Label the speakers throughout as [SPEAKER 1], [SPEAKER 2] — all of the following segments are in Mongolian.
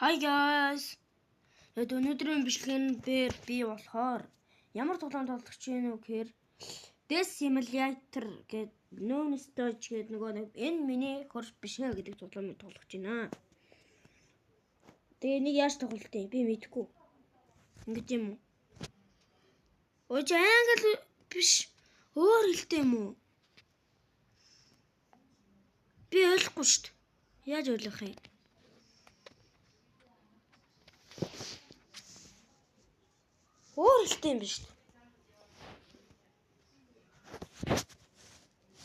[SPEAKER 1] Hi guys. Өнөөдрийн бичлэгийн дээр би болохоор ямар тоглоом тоглох гэж байна вэ гэхээр Death Simulator гэдэг No Stage гэдэг нэг энэ миний хурц биш ээ гэдэг тоглоомыг тоглох гэж байна. Тэгээ нэг яаж тоглох вэ? Би мэдэхгүй. Ингэж юм уу? Ой англи биш. Өөр хэлтэй юм уу? Би ойлгохгүй шүү дээ. Яаж ойлгох юм? Өөр хэлтэй юм биш үү?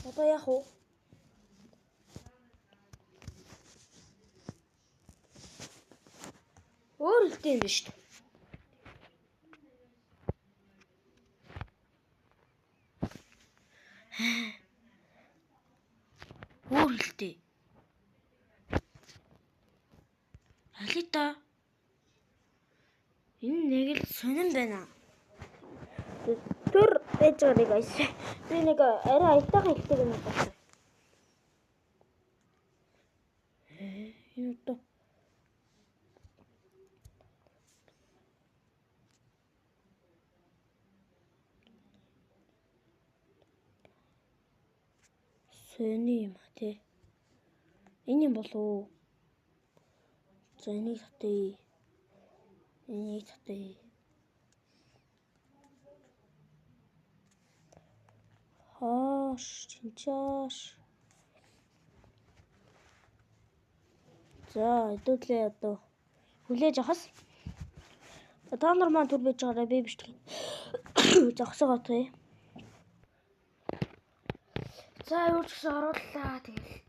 [SPEAKER 1] Одоо яах вэ? Өөр хэлтэй юм биш үү? Өөр хэлтэй. Алита. Энэ нэг л сонирн байна. Тэр байж байгаа нэг айс. Би нэг арай аятайхан хэлтэй юм байна. Энэ то. Сони юм тий. Энэ юм болов уу? За энийг татъя. Энийг татъя. Хоош, чинчааш. За, хэдүүлээ одоо. Хүлээж авахс. Та нар маань түр байж байгаараа би биш тийм. Зогсоогоо тий. За, юу ч гэсэн орууллаа тэгэл.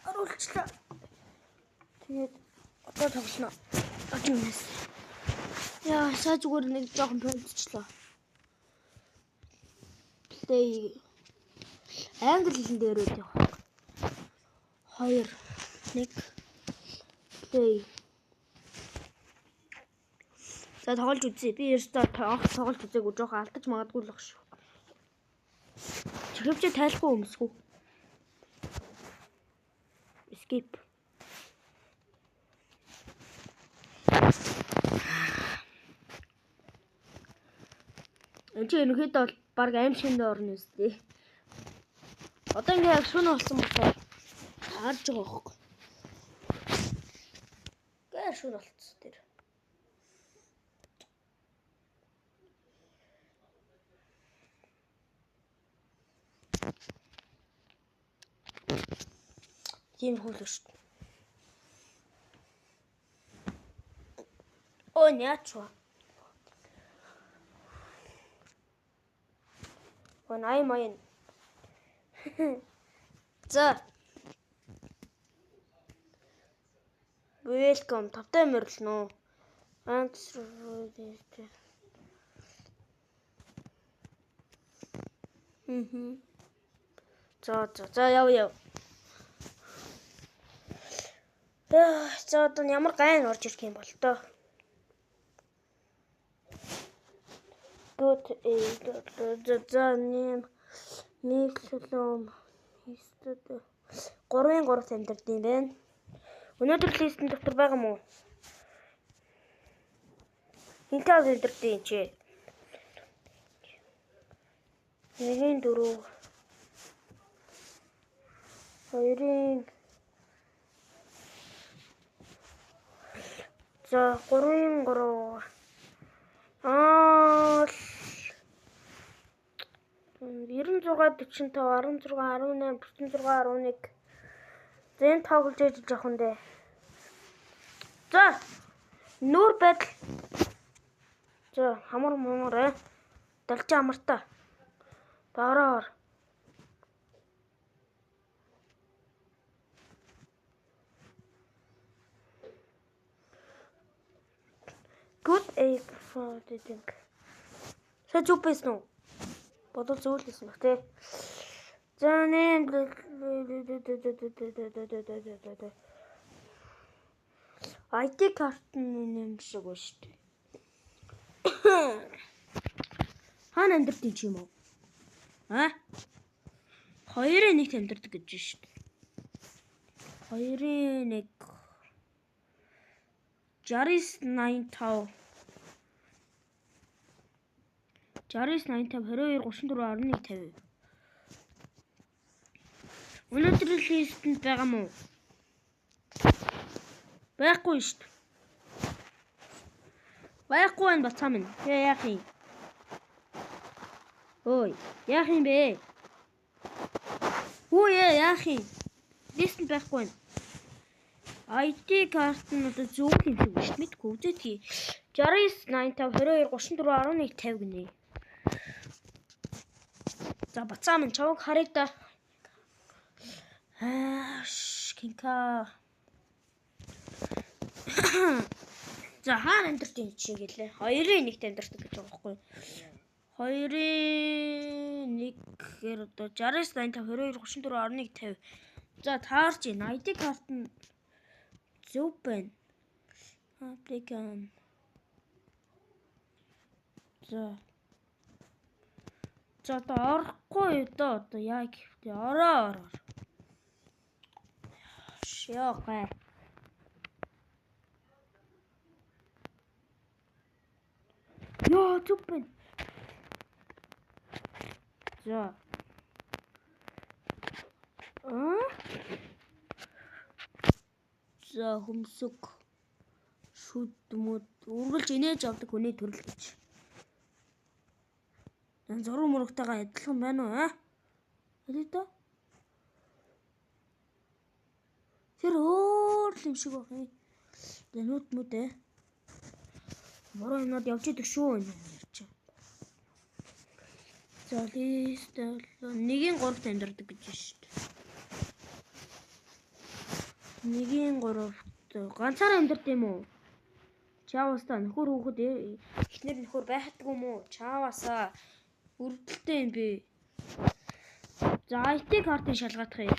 [SPEAKER 1] Оруулчлаа. Тэгээд одоо тоглоно. Очимнес. Яа, сая зүгээр нэг жоохон промптчлаа. Play. Англи хэлэн дээр үү яг. 2 1 play. За тоглож үзье. Би ерөөсөө тоглож үзээгүй жоохон алдаж магадгүй л баг шүү. Чихвчээ тайлахгүй өмсгүү. Escape. Энд ерөнхийдөө бол баг аим шиндээ орно үстэй. Одоо ингээ яг шөнө болсон болохоор харж байгаа байхгүй. Гээ шөнө болцсон тэр. Тийм хөл шүү. Ой нячва. Ой маян. За. Welcome. Тавтай мөрлөнө. За яв. За одоо ямар гайн орж ирэх юм бол тоо. Good за нэг лом хийстэд 3-3 амьдард юм байна. Өнөөдөр листэн дотор байгаа мó? Хинтээ амьдард юм чи. 1-4 2 за 3 96 45 16 18 36 11 зэн тоглож ээж жоохон дээ. За нүүр байдал. За хамар мамараа далж амартаа. Доороор. Good egg for the thing. Sa чупэс нөө. Бодол зөөлсөн баг тий. За нэ ID карт нэм шиг ба шүү дээ. Хаана амьдртын ч юм уу? 2-1 амьдрдаг гэж шүү дээ. 2-1 6985 2234.150. Өнөөдрийн листэнд байгаа мó? Байхгүй шүү дээ. Байхгүй байна бацаа минь. Яах юм? Ой, яах юм бэ? Өө яах юм? Листэнд байхгүй байна. ID карт нь одоо зөв юм шиг биш мэдгүй үзээдгий. 6985 2234.150 гинэ. За бацаа минь чавг харъя да. Кинка. За хаана амьдарч юм чи гэлээ. 2-ын 1-т амьдардаг гэж байгаа байхгүй юу? 2-ын 1 гэхээр одоо 6985 2234.150. За таарч ийн. ID карт нь зөв байна. Applicant. За одоо орохгүй одоо яг ихтэй ороо. Шоогай. Яа зөв байна. За. За хөмсөг шүдмөд үргэлж инээж авдаг хүний төрөл гэж. Зураг мөрөгтэйгээ адилхан байна уу? Хэдий та? Тэр өөр юм шиг байна. Нүд мүдэ. Бороо юмнууд явж идэг шүү энэ ярьж. За лист 1-ийн 3-т амьдардаг гэж байна шүү дээ. 1-ийн 3-т ганцаараа амьдардаг юм уу? Чааваста нөхөр хүүхэд эхнэр нөхөр байдаг юм уу? Чаавасаа үрдэлтэй юм бэ. За IT картын шалгаадах юм.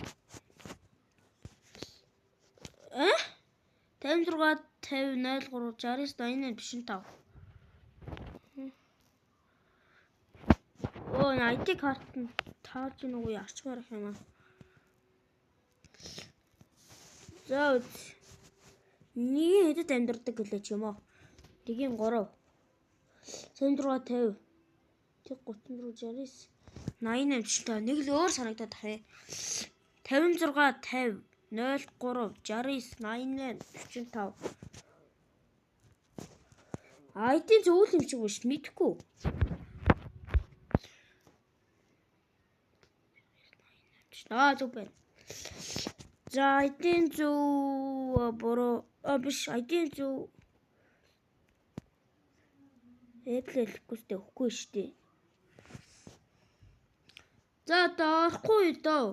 [SPEAKER 1] 56 50 03 69 88 55. Оо IT карт нь тааж нүг арчмаар их юм аа. За 1-ийн хэдэд амьдардаг гэлээ ч юм уу. 1-ийн 3 56 50 34 69 88 та нэг л өөр санагдаад тахъя. 56 50 03 69 88 45. ID зөв юм шиг биш мэдхгүй. Зөв байна. За ID зөв бороо биш ID зөв эклэхгүй өгөхгүй шүү дээ. За орохгүй доо.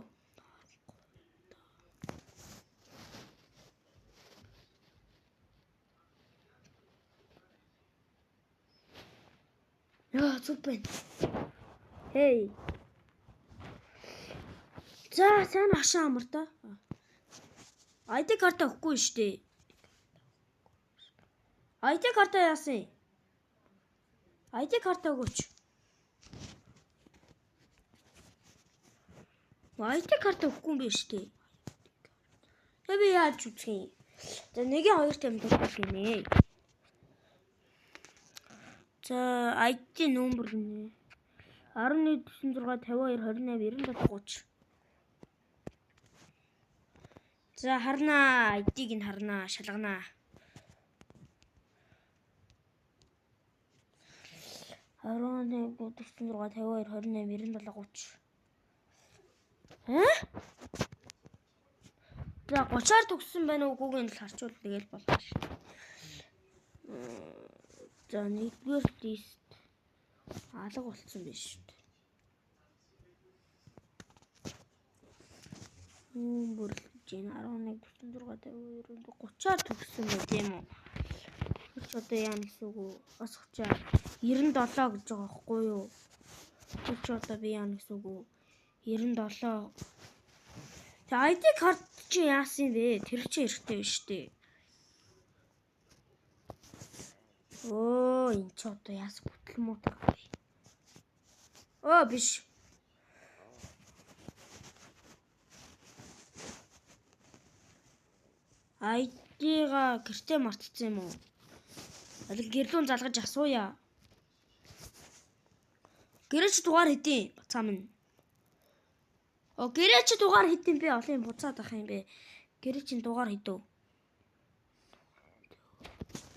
[SPEAKER 1] Яа зөв байна. Хей. За сайн хашаа амар та. ID карта өгөхгүй шүү дээ. ID карта яасан? ID карта өгөөч. ID карта өгөхгүй юм биш үү? Тэгээ би яаж үзэх юм? За 1-ийн 2-т амьдардаг гинэ. За ID номер нэ 114652289730. За харнаа ID-г нь харнаа шалганаа. 114652289730. За 30-аар төгссөн байна уу үгүйг нь л харчвал тэгэл болно шүү дээ. За 1-р лист алга болцсон биш шүү дээ. Бүрлж ийн 114652 30-аар төгссөн байх тийм үү? Тэгж одоо яа гэсэн үг вэ? Бас 30-аар 97 гэж байгаа байхгүй юу? Тэгж одоо би яа гэсэн үг вэ? 97. Тэ ID карт чи яасан бэ? Тэр чи эрттэй биш үү? Оо энэ ч одоо яас бүтэл муутай. Оо биш. ID-га гэртээ мартсан юм уу? Алиг гэрлүүн залгаж асууя. Гэрээч дугаар хэдий бацаа минь. Гэрээч дугаар хэдий бэ? Олон буцаад ах юм бэ. Гэрээч дугаар хэдүү?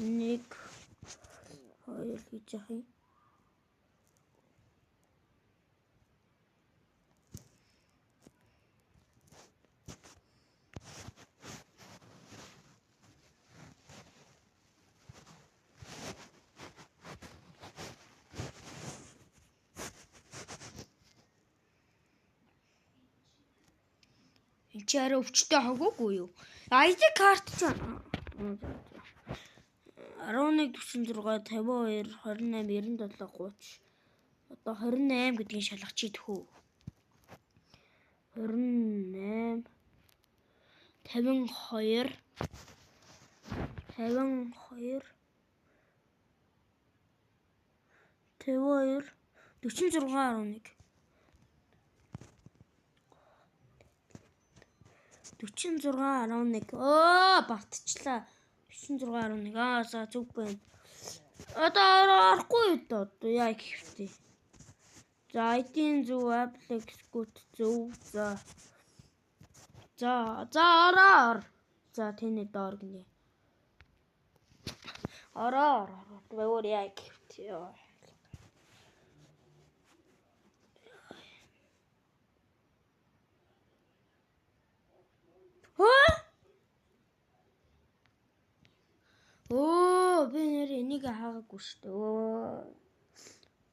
[SPEAKER 1] 1 2 гэж яах юм? Чи арай өвчтэй хогоогүй юу? ID карт ч 11 46 52 28 97 30. Одоо 28 гэдгийг шалгах чи тхүү. 28 52 46 11 46 11 бартчлаа 46 11 за зүг байна. Одоо орохгүй одоо яа гэвтэй. За ID-ийн зөв аппликсгүйт зөв за ороо. За тэний доор гинэ. Ороо. Өөр яа гэвтэй. Би нэр энийг хаагаагүй шүү дээ.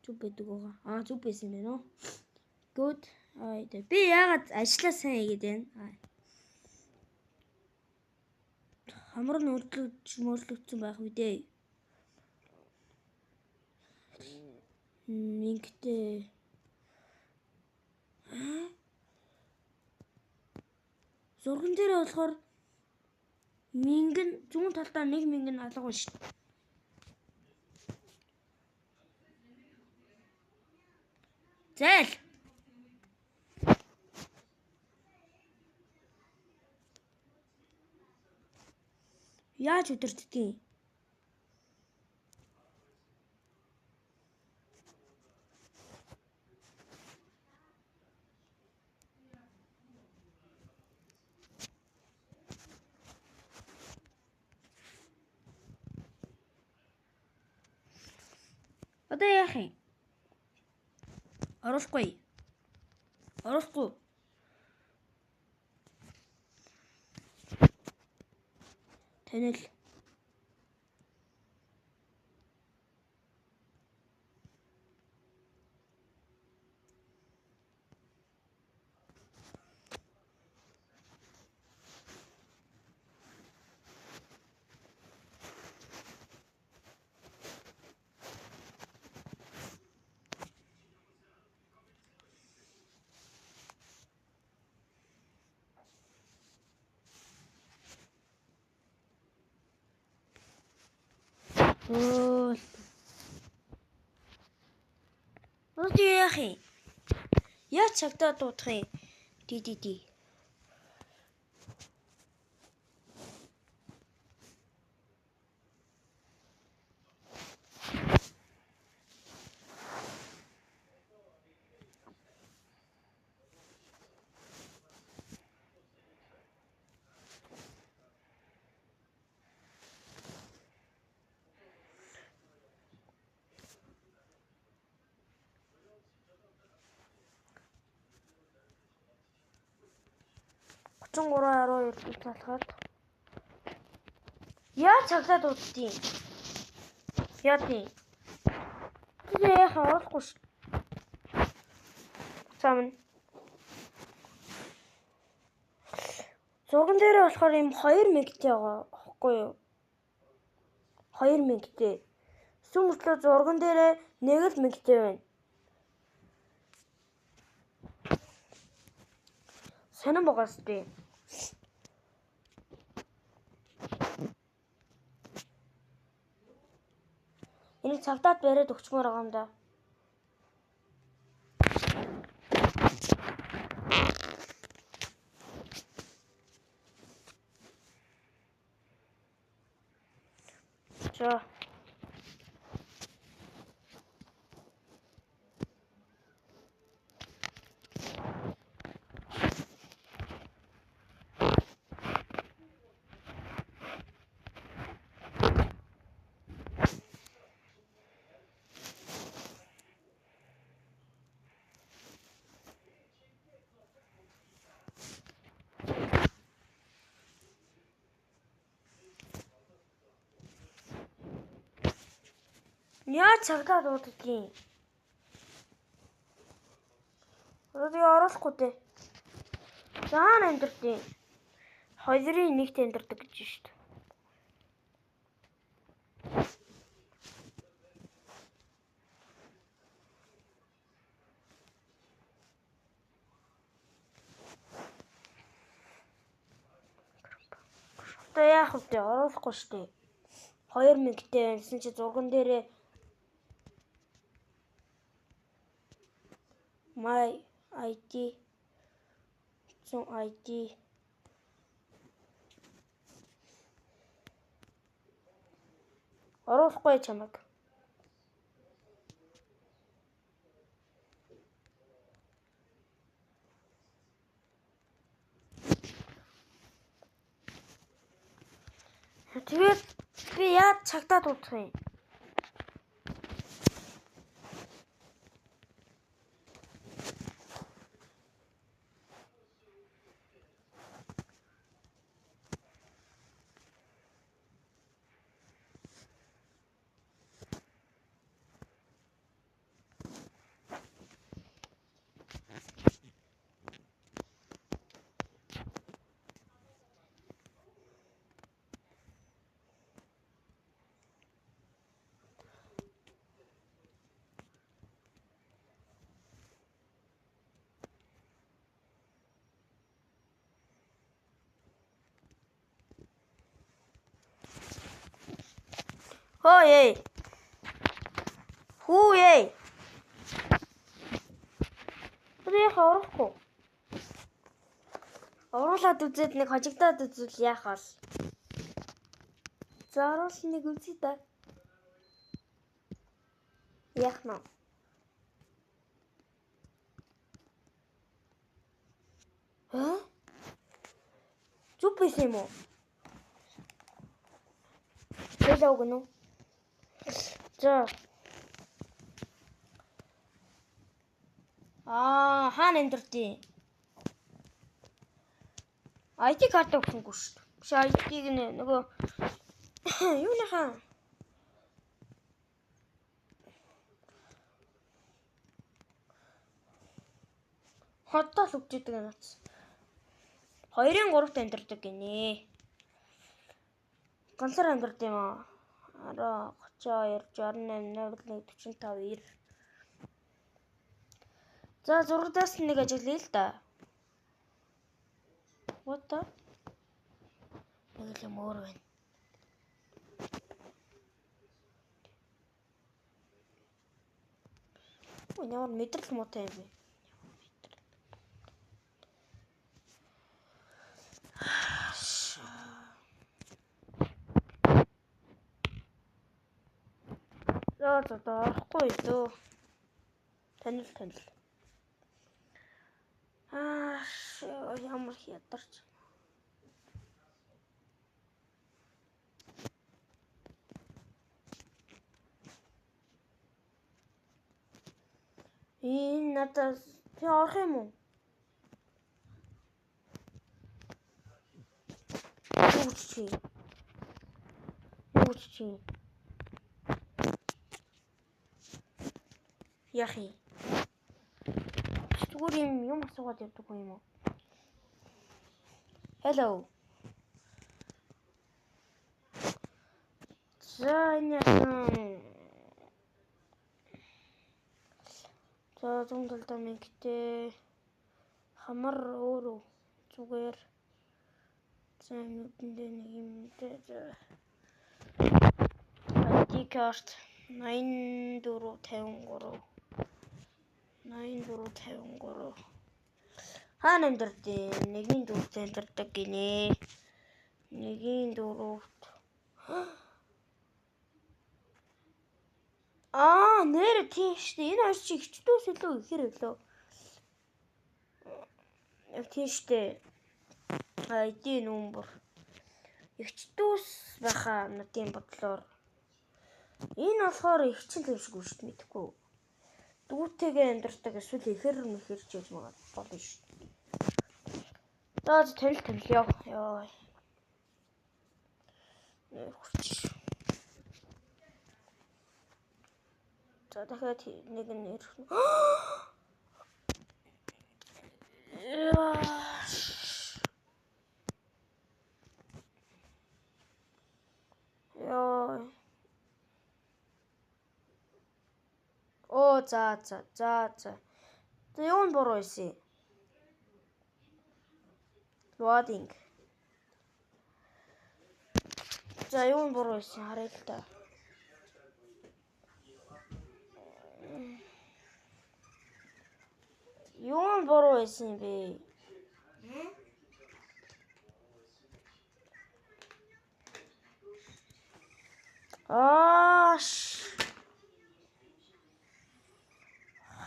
[SPEAKER 1] Зүг байдаг байгаа. Зүг байсан юм байна уу? Good. Би яагаад ажиллаа сайн хийгээд байна? Хамар нь мөрлөгдсөн байх үедээ. Мингтэй. Зурган дээр болохоор мингэн зүүн талдаа 1 мингэн алга байна шүү дээ. Зээл. Яаж өдөртдгийг? Одоо яах юм? Оруулахгүй. Танил. Одоо яах юм? Яаж цагтаа дуудах юм? Ди. Талахад яа цаглаад уддیں۔ Яа тийм. Тэгээ харуулахгүй ш. Цаамна. Зурган дээр болохоор юм 2 мегтэй байгаа аахгүй юу? 2 мегтэй. Сүмслөө зурган дээр 1 мегтэй байна. Сонин багаас тий. Энийг цагтаад бариад өгчмөр байгаа юм да. За. Яаж цагтаа дууддгийг. Одоо оруулахгүй дээ. Заана амьдртыг. Хоёрын нэгт амьдрдаг гэж шүү дээ. Одоо яах вэ? Оруулахгүй шүү дээ. 2000-тэй байсан чи зурган дээрээ my ID оруулахгүй чамайг. Тэгээд би яаж цагтаа дуудах юм? Хөөе. Хүүе. Яах оруулахгүй. Оруулаад үзээд нэг хожигдоод үзвэл яах вэ? За оруул нэг үзье да. Яах нь? Зүг байсан юм уу? Хэлэв гэнэ үү? За. Хаана амьдртыг? ID карт өгсөнгүй шүү дээ. Биш ID-г нөгөө юуныхаа хотоос өгчээдэг наац. 2-ын 3-т амьдрдаг гинэ. Ганцаар амьдрд юм аа. 10 32 68 01 45 90. За зургаас нэг ажиглая л да. What the? Нэг л мөр байна. Ямар мэдрэл муутай юм бэ? За орохгүй дөө. Танил. Ямар ядарч. Надад орох юм уу? Үгүй. Яхи. Зүгээр юм асуугаад явдаг юм уу? Hello. За зундалдаа мэгтэй хамар өөрөө зүгээр зэмэдэндээ нэг юмтэй ID карт 8453 хаана амьдртыг? 1-4-т амьдрдаг гинэ. 1-4-т. нэр тийм штэ. Энэ хоёр чи ихчдүүс илүү ихэр өглөө. Яг тийм штэ. Эдийн нүүмбэр. Ихчдүүс байхаа тийм бодлоор. Энэ болохоор ихчин юм шиг шүү дээ мэдхгүй. Дүүтэйгээ амьдардаг эсвэл ихэр мэхэрч яж байгаа болно шүү. За танил яа. Хурч. За дахиад нэг нэр. Яа. Оо за. Тэ юу н буруу байсан. Loading. За юу н буруу байсан харъя л та. Юу н буруу байсан бэ?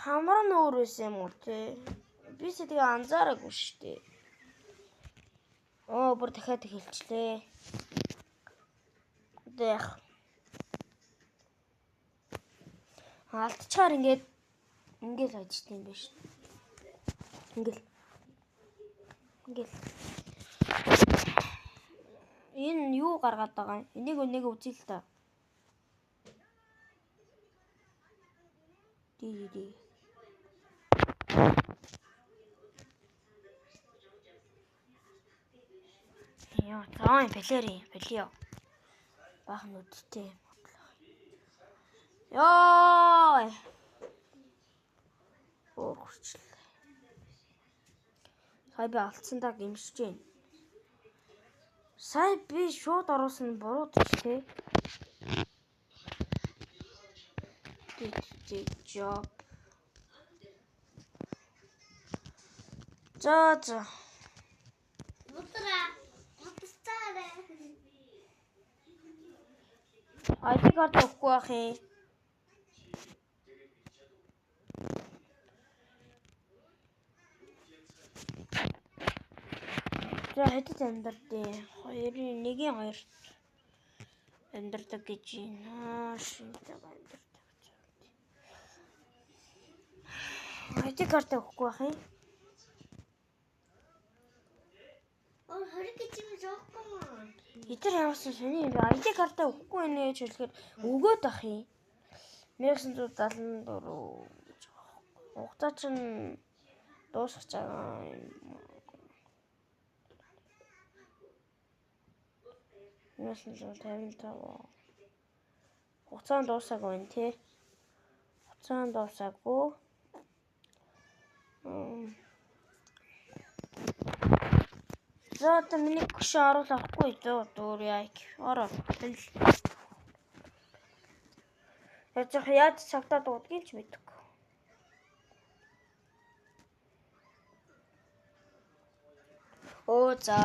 [SPEAKER 1] Хамар нь өөр байсан юм уу те? Би тэгээ анзаараагүй шүү дээ. Бүр дахиад хэлчлээ. Дэх. Алдчихаар ингээд ажиж юм биш. Ингээл. Энэ юу гаргаад байгаа юм? Энийг үзье л та. Ди. Яа, цаан пэлио. Бах нүдтэй. Яа. Хурцлаа. Сая би алдсандаа гимшиж байна. Сая би шууд оруулсан нь буруу ч те. Job. За. ID карт өгөхгүй байх юм. За хэдэж амьдардیں۔ 1-2 амьдардаг гэж байна. Шинтэй амьдардаг. ID карт өгөхгүй байх юм. Хөрөг гэж юм жоохгүй маа. Эдгээр явсан сони ID карт өгөхгүй нэ гэж хэлэхээр өгөөд ах юм. 1974 хугацаа чинь дуусах байгаа юм. 1955 хугацаа дуусаагүй байна тий. Хугацаа дуусаагүй. За та миний гүш оруулахгүй дуур яа. Ороо. Яаж цагтаа дуудгийг ч мэдэхгүй. Оо за.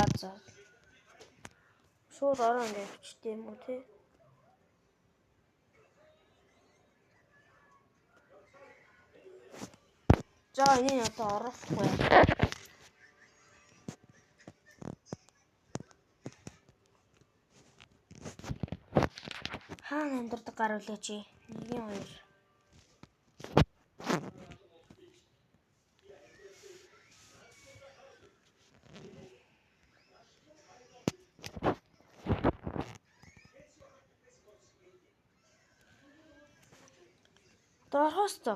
[SPEAKER 1] Шууд ороо гэж хүчтэй юм уу те? За энэ одоо оруулахгүй. Хаана амьдардаг гаруулаач. 1-2. Дорхосто.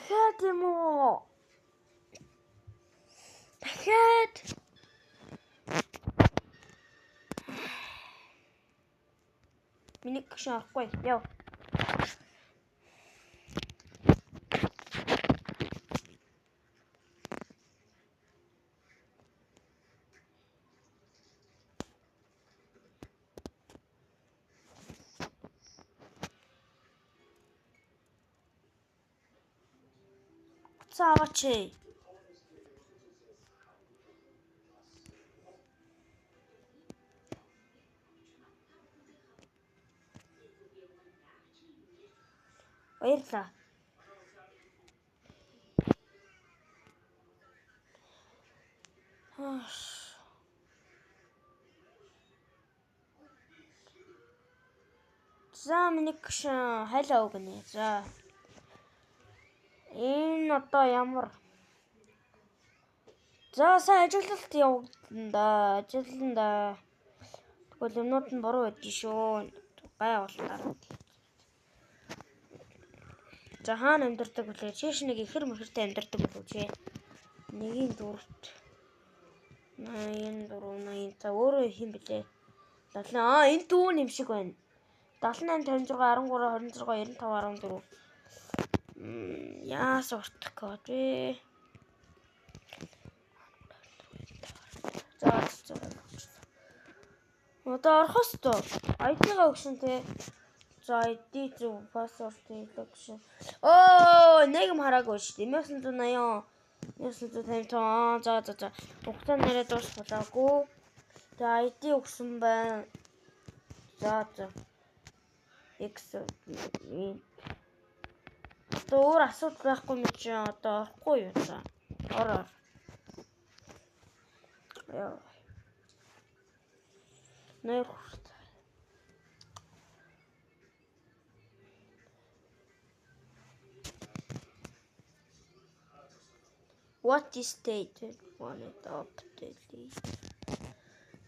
[SPEAKER 1] Дахиад юм уу? Дахиад. Миний гişэн орохгүй. Яв. Цааваач. Баярлаа. За миний гişэн хайлаа өгнө. За. Энэ одоо ямар? За сайн ажиглалт явуулна да. Тэгвэл юмнууд нь буруу байдж шүү. Гай боллоо. За хаана амьдардаг вүлээ? Чиш нэг ихэр мөхөртэй амьдардаг болов чи. 1-4-т 84 за өөрөө хэм блэ? 70 энэ дүү юм шиг байна. 78 56 13 26 95 14 яас уртах код вэ? За. Одоо орох ёстой. ID-га өгсөн те. За ID зөв пассворд хийлгсэн. Нэг юм хараагүй шүү дээ. 1980 за. Хугацаа нэрээ дуусгалаагүй. За ID өгсөн байна. За. X. Одоо өөр асуудал байхгүй юм чи одоо орохгүй юу за. Ороо. Яа. Нэр What is stated on it update?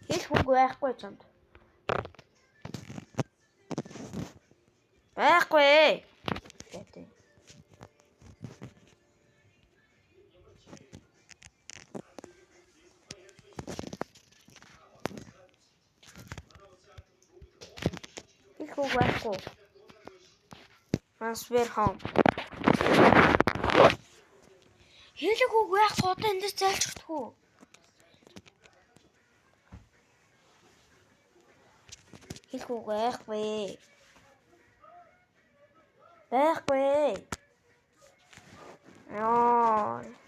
[SPEAKER 1] Хэлэх үг байхгүй чамд. Байхгүй. Гэдэг. Хэлэх үг байхгүй. Transfer home. Хэлэх үг байхгүй одоо эндээс зайлшгүй үү? Хэлэх үг байхгүй. Яа.